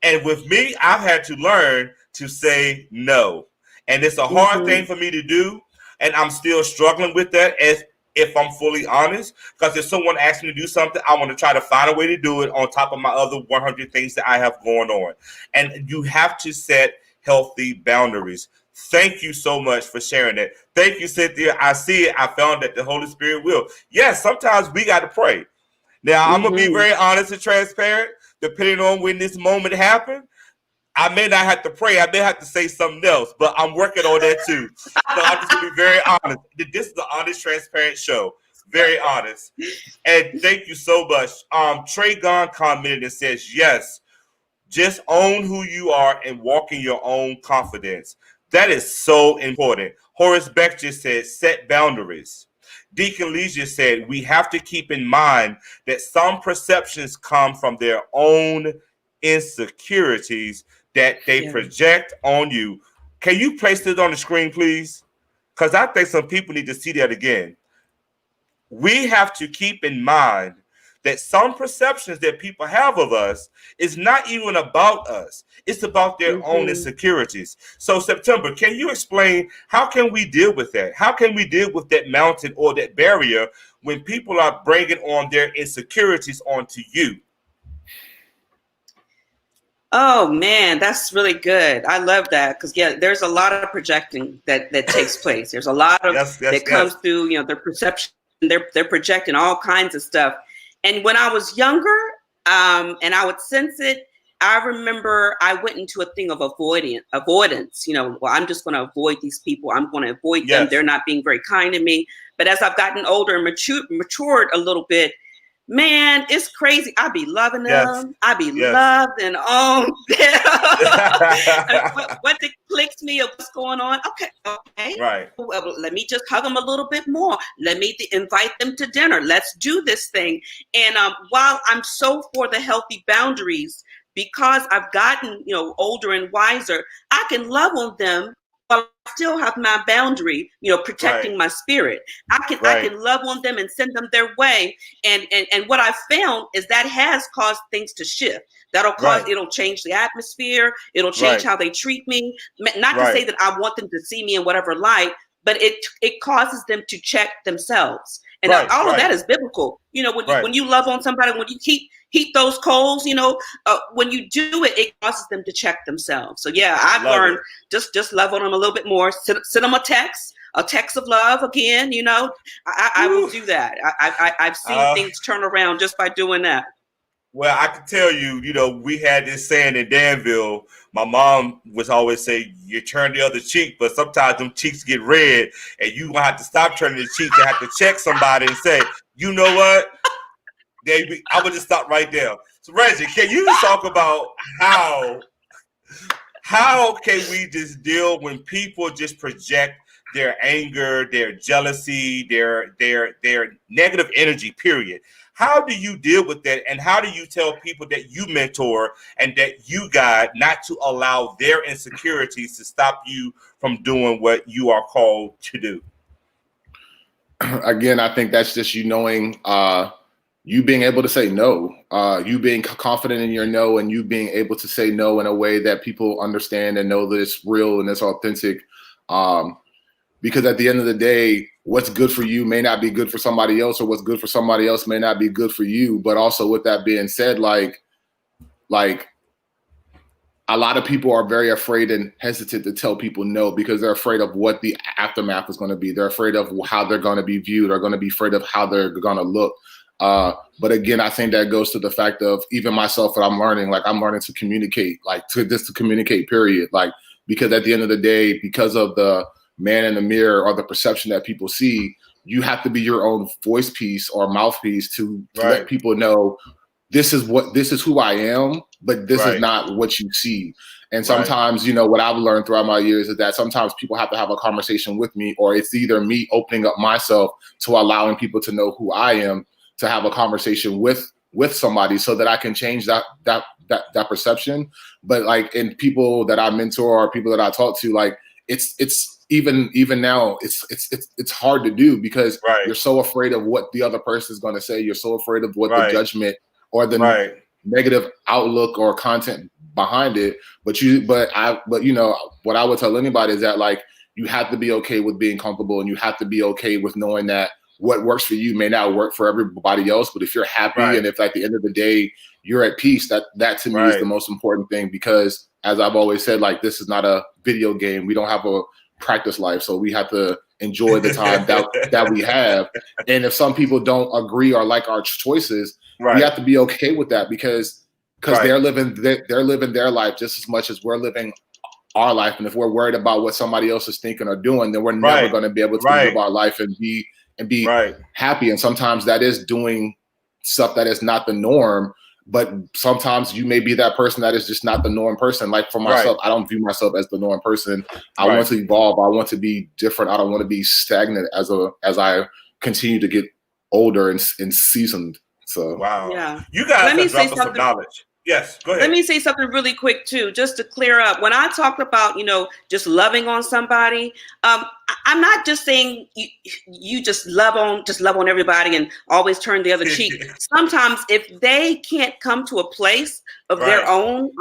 And with me, I've had to learn to say no. And it's a hard thing for me to do. And I'm still struggling with that, as if I'm fully honest, because if someone asks me to do something, I want to try to find a way to do it on top of my other 100 things that I have going on. And you have to set healthy boundaries. Thank you so much for sharing that. Thank you, Cynthia. I see it. I found that the Holy Spirit will. Yes, sometimes we got to pray. Now, I'm going to be very honest and transparent. Depending on when this moment happened, I may not have to pray. I may have to say something else, but I'm working on that too. So I'm just going to be very honest. This is the honest, transparent show. Very honest. And thank you so much. Trey Gunn commented and says, yes, just own who you are and walk in your own confidence. That is so important. Horace Beck just said, set boundaries. Deacon Lee just said, we have to keep in mind that some perceptions come from their own insecurities that they project on you. Can you place this on the screen, please? Because I think some people need to see that again. We have to keep in mind that some perceptions that people have of us is not even about us. It's about their own insecurities. So, September, can you explain how can we deal with that? How can we deal with that mountain or that barrier when people are bringing on their insecurities onto you? Oh man, that's really good. I love that, because there's a lot of projecting that takes place. There's a lot of that comes through, their perception. They're projecting all kinds of stuff. And when I was younger, and I would sense it, I remember I went into a thing of avoidance. Well, I'm just going to avoid these people. I'm going to avoid them. They're not being very kind to me. But as I've gotten older and matured a little bit, man, it's crazy. I be loving them. I be loved and on them. What clicks me of what's going on? Okay. Right. Well, let me just hug them a little bit more. Let me invite them to dinner. Let's do this thing. And while I'm so for the healthy boundaries, because I've gotten older and wiser, I can love on them while I still have my boundary, protecting my spirit. I can love on them and send them their way. And what I found is that has caused things to shift. It'll change the atmosphere. It'll change how they treat me. Not to say that I want them to see me in whatever light, but it causes them to check themselves. And all of that is biblical. When you love on somebody, when you heat those coals, when you do it, it causes them to check themselves. So yeah, I've learned just love on them a little bit more. Send them a text of love again. I will do that. I've seen things turn around just by doing that. Well, I can tell you, we had this saying in Danville. My mom was always say, you turn the other cheek, but sometimes them cheeks get red, and you gonna have to stop turning the cheek and have to check somebody and say, you know what? I would just stop right there. So Reggie, can you just talk about how can we just deal when people just project their anger, their jealousy, their negative energy, period? How do you deal with that? And how do you tell people that you mentor and that you guide not to allow their insecurities to stop you from doing what you are called to do? Again, I think that's just you knowing, you being able to say no, you being confident in your no, and you being able to say no in a way that people understand and know that it's real and it's authentic. Because at the end of the day, what's good for you may not be good for somebody else, or what's good for somebody else may not be good for you. But also with that being said, like a lot of people are very afraid and hesitant to tell people no because they're afraid of what the aftermath is going to be. They're afraid of how they're going to be viewed, or going to be afraid of how they're going to look. But again, I think that goes to the fact of even myself, that I'm learning to communicate, to communicate, period. Because at the end of the day, because of the man in the mirror or the perception that people see, you have to be your own voice piece or mouthpiece to let people know this is who I am, but this is not what you see. And sometimes, what I've learned throughout my years is that sometimes people have to have a conversation with me, or it's either me opening up myself to allowing people to know who I am, to have a conversation with somebody so that I can change that perception. But in people that I mentor or people that I talk to, it's even now it's hard to do because you're so afraid of what the other person is going to say. You're so afraid of what the judgment or the negative outlook or content behind it. But what I would tell anybody is that you have to be okay with being comfortable, and you have to be okay with knowing that what works for you may not work for everybody else. But if you're happy and if at the end of the day you're at peace, that to me is the most important thing. Because as I've always said, this is not a video game. We don't have a practice life, so we have to enjoy the time that we have. And if some people don't agree or like our choices, we have to be okay with that because they're living their life just as much as we're living our life. And if we're worried about what somebody else is thinking or doing, then we're never going to be able to live our life and be happy. And sometimes that is doing stuff that is not the norm. But sometimes you may be that person that is just not the norm person. For myself, I don't view myself as the norm person. I want to evolve. I want to be different. I don't want to be stagnant as I continue to get older and seasoned. So you guys are dropping some knowledge. Yes, go ahead. Let me say something really quick too, just to clear up. When I talk about, just loving on somebody, I'm not just saying you just love on everybody and always turn the other cheek. Sometimes if they can't come to a place of their own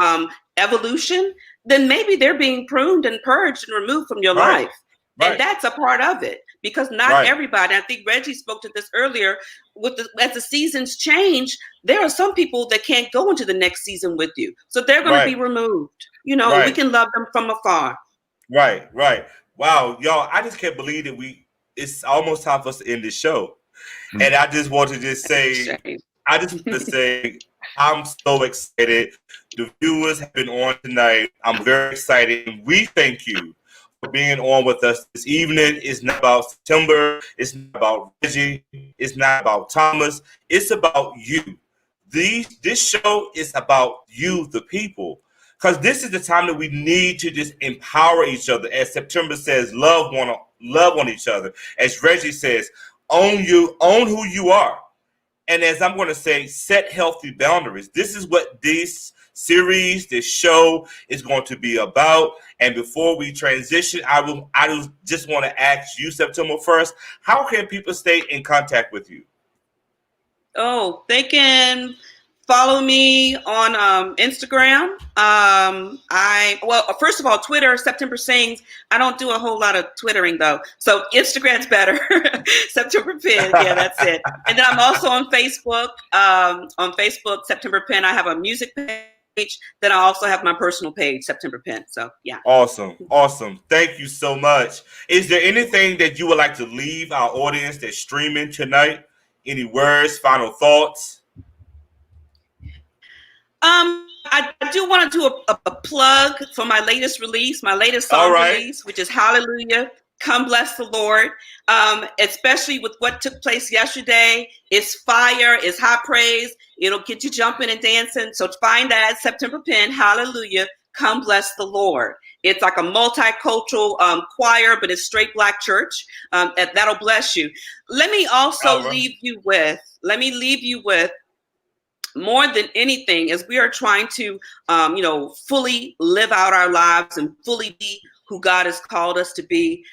evolution, then maybe they're being pruned and purged and removed from your life. And that's a part of it, because not everybody, I think Reggie spoke to this earlier, as the seasons change, there are some people that can't go into the next season with you. So they're going to be removed. We can love them from afar. Right. Wow, y'all, I just can't believe that it's almost time for us to end this show. And I just want to just say, I'm so excited. The viewers have been on tonight. I'm very excited. We thank you for being on with us this evening. It's not about September. It's not about Reggie. It's not about Thomas. It's about you. This show is about you, the people. Because this is the time that we need to just empower each other. As September says, love on each other. As Reggie says, own who you are. And as I'm going to say, set healthy boundaries. This is what this series, this show is going to be about. And before we transition, I just want to ask you, September 1st, how can people stay in contact with you? Oh, they can follow me on Instagram. First of all, Twitter, September Sings. I don't do a whole lot of Twittering though. So Instagram's better. September Penn. Yeah, that's it. And then I'm also on Facebook. September Penn. I have a music page. Then I also have my personal page, September Penn. So yeah. Awesome. Thank you so much. Is there anything that you would like to leave our audience that's streaming tonight? Any words, final thoughts? I do want to do a plug for my latest song release, which is Hallelujah, Come Bless the Lord. Especially with what took place yesterday. It's fire, it's high praise. It'll get you jumping and dancing. So find that September Penn, Hallelujah, Come Bless the Lord. It's like a multicultural choir, but it's straight Black church. That'll bless you. Let me also leave you with more than anything, as we are trying to, fully live out our lives and fully be who God has called us to be.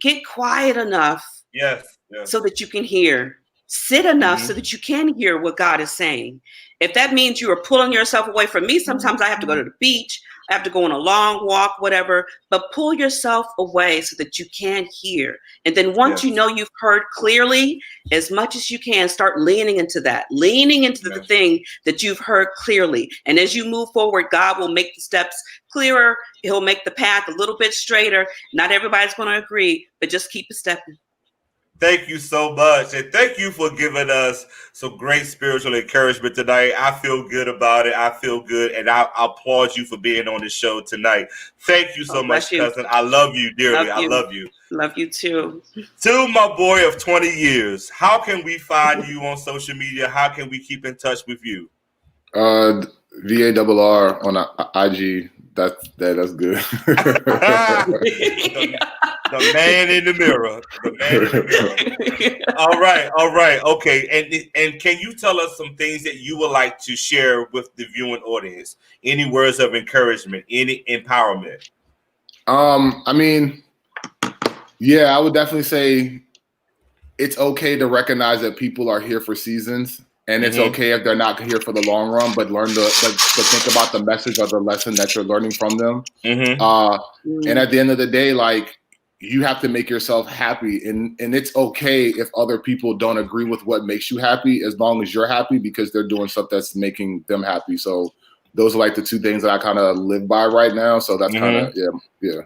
Get quiet enough, so that you can hear. Sit enough so that you can hear what God is saying. If that means you are pulling yourself away from me, sometimes I have to go to the beach. I have to go on a long walk, whatever, but pull yourself away so that you can hear. And then once you know you've heard clearly, as much as you can, start leaning into the thing that you've heard clearly. And as you move forward, God will make the steps clearer. He'll make the path a little bit straighter. Not everybody's going to agree, but just keep it stepping. Thank you so much. And thank you for giving us some great spiritual encouragement tonight. I feel good about it. I feel good. And I applaud you for being on the show tonight. Thank you so much, cousin. I love you dearly. I love you. Love you too. To my boy of 20 years, how can we find you on social media? How can we keep in touch with you? VARR on IG. That's good. The man in the mirror. All right. Okay. And can you tell us some things that you would like to share with the viewing audience? Any words of encouragement? Any empowerment? I would definitely say it's okay to recognize that people are here for seasons. And it's okay if they're not here for the long run, but learn to think about the message or the lesson that you're learning from them. And at the end of the day, you have to make yourself happy. And it's okay if other people don't agree with what makes you happy, as long as you're happy, because they're doing stuff that's making them happy. So those are the two things that I kind of live by right now. So that's kind of, yeah.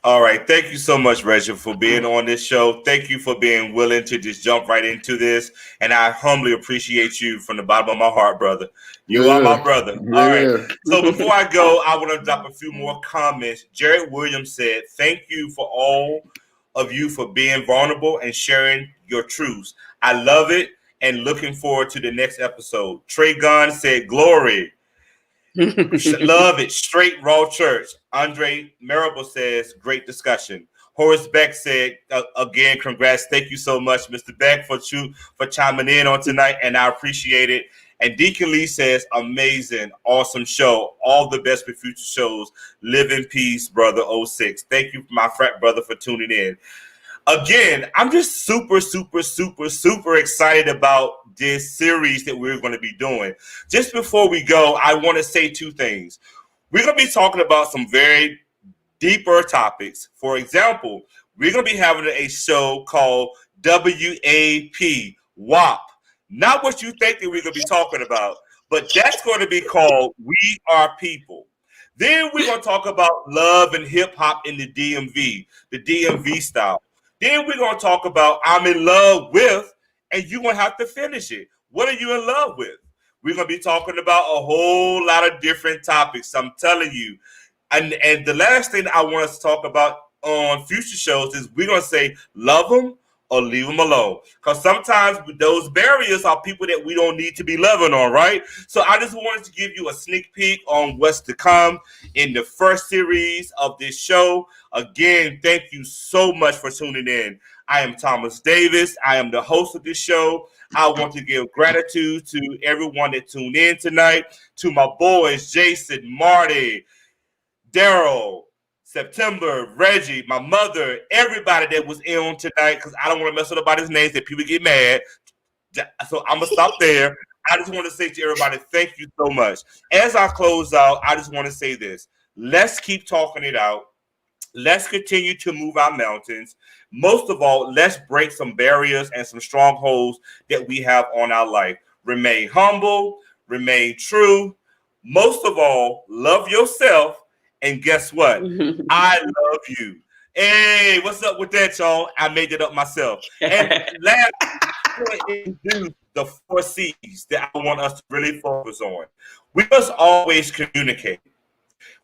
All right. Thank you so much, Reggie, for being on this show. Thank you for being willing to just jump right into this. And I humbly appreciate you from the bottom of my heart, brother. You are my brother. All right. So before I go, I want to drop a few more comments. Jared Williams said, thank you for all of you for being vulnerable and sharing your truths. I love it and looking forward to the next episode. Trey Gunn said, glory. Love it. Straight raw church. Andre Marable says, great discussion. Horace Beck said, again, congrats. Thank you so much, Mr. Beck, for chiming in on tonight, and I appreciate it. And Deacon Lee says, amazing, awesome show. All the best for future shows. Live in peace, brother 06. Thank you, my frat brother, for tuning in. Again, I'm just super excited about this series that we're going to be doing. Just before we go, I want to say two things. We're going to be talking about some very deeper topics. For example, we're going to be having a show called WAP. Not what you think that we're going to be talking about, but that's going to be called We Are People. Then we're going to talk about love and hip hop in the DMV style. Then we're going to talk about I'm in love with, and you're going to have to finish it. What are you in love with? We're going to be talking about a whole lot of different topics. I'm telling you. And the last thing I want us to talk about on future shows is we're going to say love them or leave them alone. Because sometimes those barriers are people that we don't need to be loving on, right? So I just wanted to give you a sneak peek on what's to come in the first series of this show. Again, thank you so much for tuning in. I am Thomas Davis. I am the host of this show. I want to give gratitude to everyone that tuned in tonight, to my boys, Jason, Marty, Daryl, September, Reggie, my mother, everybody that was in tonight, because I don't want to mess with nobody's names that people get mad. So I'm going to stop there. I just want to say to everybody, thank you so much. As I close out, I just want to say this. Let's keep talking it out. Let's continue to move our mountains. Most of all, let's break some barriers and some strongholds that we have on our life. Remain humble, remain true. Most of all, love yourself. And guess what? I love you. Hey, what's up with that, y'all? I made it up myself. And last, I'm going to introduce the 4 C's that I want us to really focus on. We must always communicate.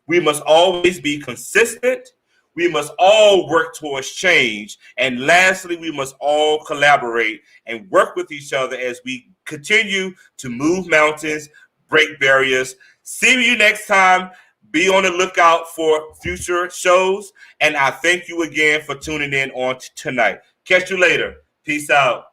We must always be consistent. We must all work towards change. And lastly, we must all collaborate and work with each other as we continue to move mountains, break barriers. See you next time. Be on the lookout for future shows. And I thank you again for tuning in on tonight. Catch you later. Peace out.